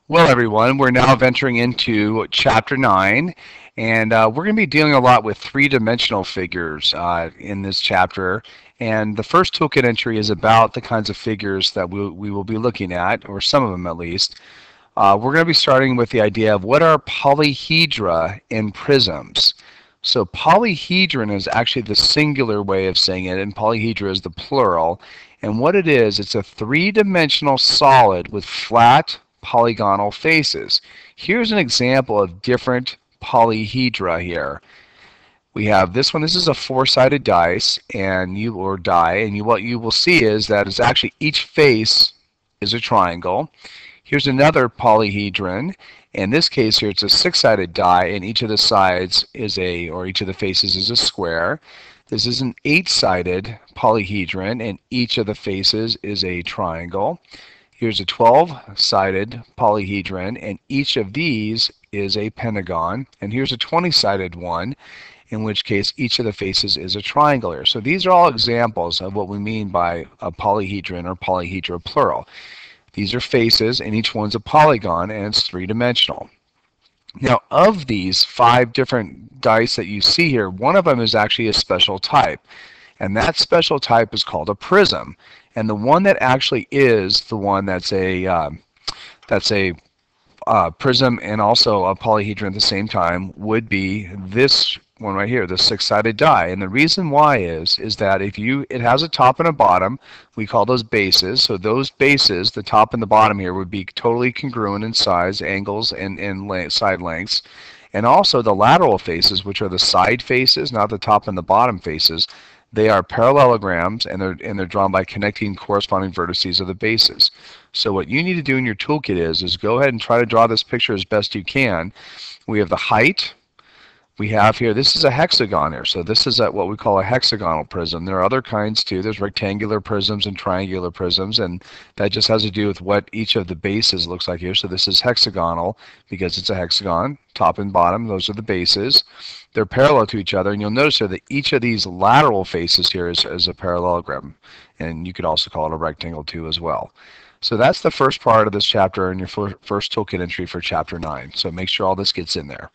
Well, everyone, we're now venturing into Chapter 9, and we're going to be dealing a lot with three-dimensional figures in this chapter. And the first toolkit entry is about the kinds of figures that we will be looking at, or some of them at least. We're going to be starting with the idea of what are polyhedra in prisms. So polyhedron is actually the singular way of saying it, and polyhedra is the plural. And what it is, it's a three-dimensional solid with flat polygonal faces. Here's an example of different polyhedra here. We have this one. This is a four-sided dice, and what you will see is that it's actually each face is a triangle. Here's another polyhedron. In this case here, it's a six-sided die, and each of the sides is each of the faces is a square. This is an eight-sided polyhedron, and each of the faces is a triangle. Here's a 12-sided polyhedron, and each of these is a pentagon. And here's a 20-sided one, in which case each of the faces is a triangle here. So these are all examples of what we mean by a polyhedron or polyhedra plural. These are faces, and each one's a polygon, and it's three-dimensional. Now, of these 5 different dice that you see here, one of them is actually a special type, and that special type is called a prism. And the one that actually is the one that's a prism and also a polyhedron at the same time would be this one right here, the six-sided die. And the reason why is that it has a top and a bottom. We call those bases. So those bases, the top and the bottom here, would be totally congruent in size, angles, and side lengths. And also the lateral faces, which are the side faces, not the top and the bottom faces, they are parallelograms, and they're drawn by connecting corresponding vertices of the bases. So what you need to do in your toolkit is go ahead and try to draw this picture as best you can. We have the height. We have here, this is a hexagon here, so this is what we call a hexagonal prism. There are other kinds too. There's rectangular prisms and triangular prisms, and that just has to do with what each of the bases looks like here. So this is hexagonal because it's a hexagon, top and bottom, those are the bases. They're parallel to each other, and you'll notice here that each of these lateral faces here is a parallelogram, and you could also call it a rectangle too as well. So that's the first part of this chapter and your first toolkit entry for Chapter 9. So make sure all this gets in there.